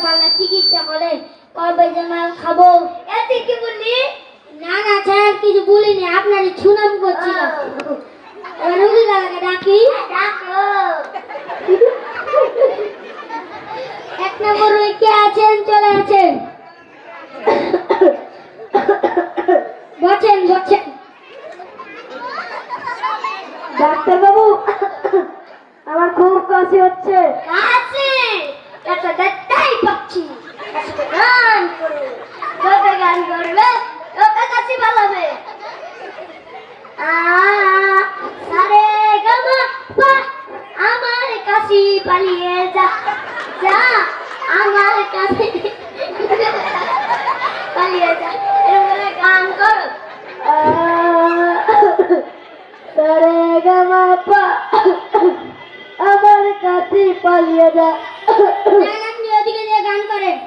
পাল্লা চিকিৎসা করে কবে যে মাল খাবো। এতে কি বললি? না না স্যার কিছু বলিনি, আপনারই সুনাম করছিলাম। এবার রুগী গালাকে ডাকি। ডাকো। এক নম্বর রুগী কে আছেন? চলে আছেন। বসেন বসেন। ডাক্তারবাবু, আমার খুব কাশি হচ্ছে। কাশি? এটা দেখতেই পাচ্ছি। গান করো, যত গান করবে তত কাশি ভালোবে। সারে গামা পা, আমার কাশি পালিয়ে যা, যা আমার কাশি পালিয়ে যা। এরকম গান করো। সারে গামা পা, আমার কাশি পালিয়ে যা। আপনি ওদিকে যে গান করেন।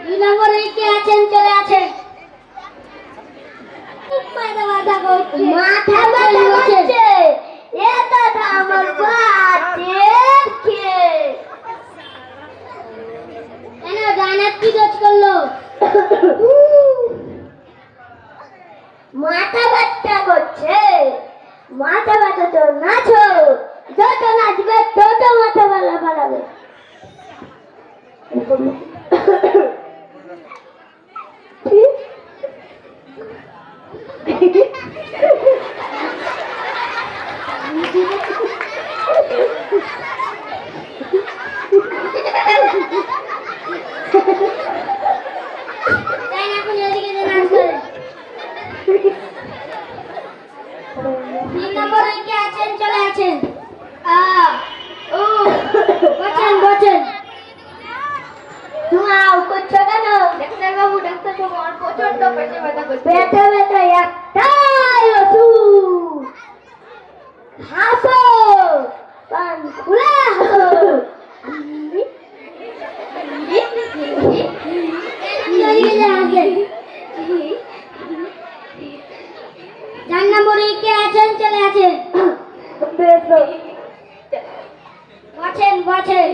2 নম্বরে কে আছেন? চলে আছেন। মাথা ব্যথা করছে। মাথা ব্যথা করছে। এ দাদা আমার বাচ্চা কে? কেন জানাত কি দোষ করলো? মাথা ব্যথা করছে। মাথা ব্যথা তো নাচো, যত নাচবে তত মাথা ভালো বাড়াবে। তাই না? আপনি ওদিকে যে নাচ করেন। 3 নম্বরে কে আছেন? চলে আছেন। বসেন বসেন। তোমাও করছো কেন? ডাক্তারবাবু আমার প্রচন্ড পেটে ব্যথা করছে। পেটে ব্যথা একটাই ওষুধ, হাসো, কান খুলে হাসো। চার নম্বরে কে আছেন? চলে আছেন। বসেন বসেন।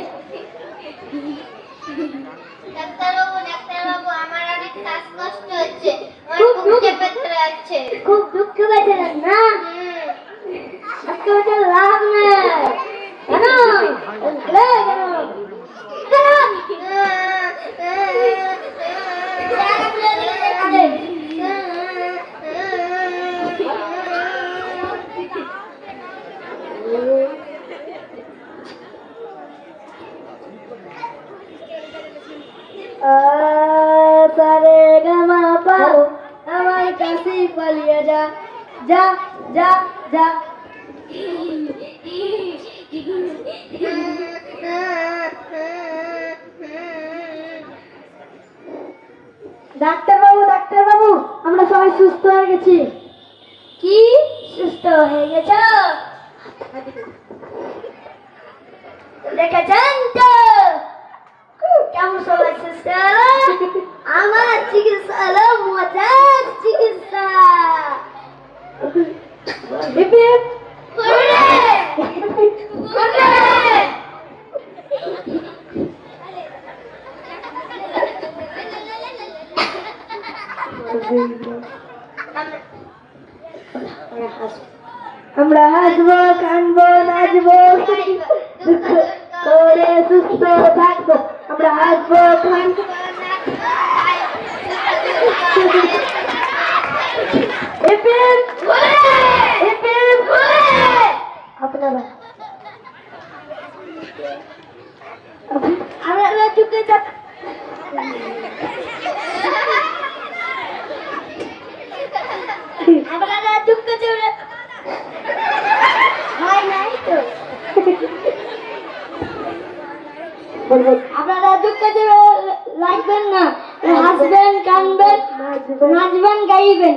ডাক্তারবাবু আমার অনেক শ্বাসকষ্ট হচ্ছে, আমার বুক চেপে ধরে আছে। খুব দুঃখ পেয়েছেন না? ডাক্তার লাভ নেই। কেন? সারে গামা পা, আমার কাশি পালিয়ে যা, যা যা যা। ডাক্তারবাবু, ডাক্তারবাবু, আমরা সবাই সুস্থ হয়ে গেছি। কি সুস্থ হয়ে গেছ? দেখেছেন তো কেমন সবাই সুস্থ হলো? আমার চিকিৎসা হলো মজার চিকিৎসা। আমরা হাসবো, কানবো, নাচবো, করে সুস্থ থাকবো। আমরা হাসবো, কানবো, আপনারা আমরা চুকে যাব। আপনারা চুকে যাবেন। হয় নাই তো। আপনারা দুঃখ লাগবেন না, হাসবেন, কানবেন, নাচবেন, গাইবেন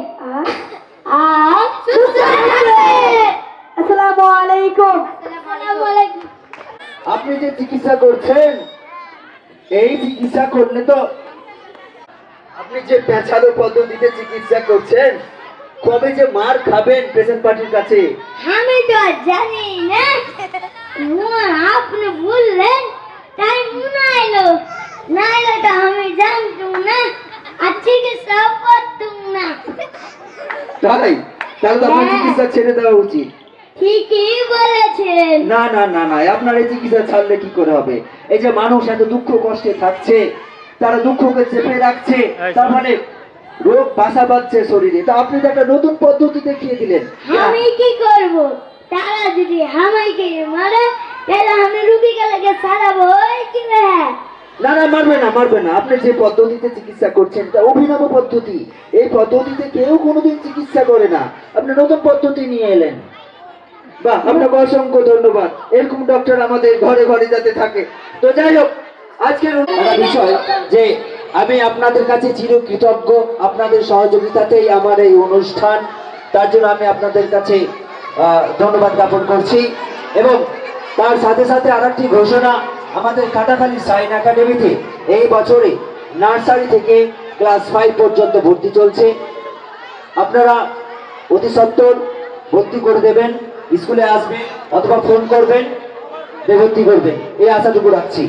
আর সুস্থ থাকবেন। আসসালামু আলাইকুম। আসসালামু আলাইকুম। আপনি যে চিকিৎসা করছেন, এই চিকিৎসা করলে তো আপনি যে পেঁচালো পদ্ধতিতে চিকিৎসা করছেন, কবে যে মার খাবেন পেশেন্ট পার্টির কাছে? আমি তো জানি না, আপনি বললেন তাই মনে এলো না এলে তো আমি জানতুম না আর চিকিৎসা করতুম না। তাই তাহলে তো আপনার চিকিৎসা ছেড়ে দেওয়া উচিত। ঠিকই বলেছেন। না না না না, আপনার এই চিকিৎসা ছাড়লে কি করে হবে? এই যে মানুষ এত দুঃখ কষ্টে থাকছে, তারা দুঃখকে চেপে রাখছে, তার মানে রোগ বাসা বাঁধছে শরীরে, তা আপনি তো একটা নতুন পদ্ধতি দেখিয়ে দিলেন। আমি কি করব? তারা যদি আমাকে মারে তাহলে আমি রুগীকে লাগে সারাবো কি না? না না, মারবে না মারবে না। আপনি যে পদ্ধতিতে চিকিৎসা করছেন তা অভিনব পদ্ধতি। এই পদ্ধতিতে কেউ কোনোদিন চিকিৎসা করে না, আপনি নতুন পদ্ধতি নিয়ে এলেন। বাহ, আপনাকে অসংখ্য ধন্যবাদ। এরকম ডক্টর আমাদের ঘরে ঘরে যাতে থাকে। তো যাই হোক, আজকের একটা বিষয় যে আমি আপনাদের কাছে চিরকৃতজ্ঞ। আপনাদের সহযোগিতাতেই আমার এই অনুষ্ঠান, তার জন্য আমি আপনাদের কাছে ধন্যবাদ জ্ঞাপন করছি। এবং তার সাথে সাথে আরেকটি ঘোষণা, আমাদের কাটাখালী সাইন একাডেমিতে এই বছরে নার্সারি থেকে ক্লাস 5 পর্যন্ত ভর্তি চলছে। আপনারা অতি সত্বর ভর্তি করে দেবেন, স্কুলে আসবেন অথবা ফোন করবেন, ভর্তি করবেন, এই আশাটুকু রাখছি।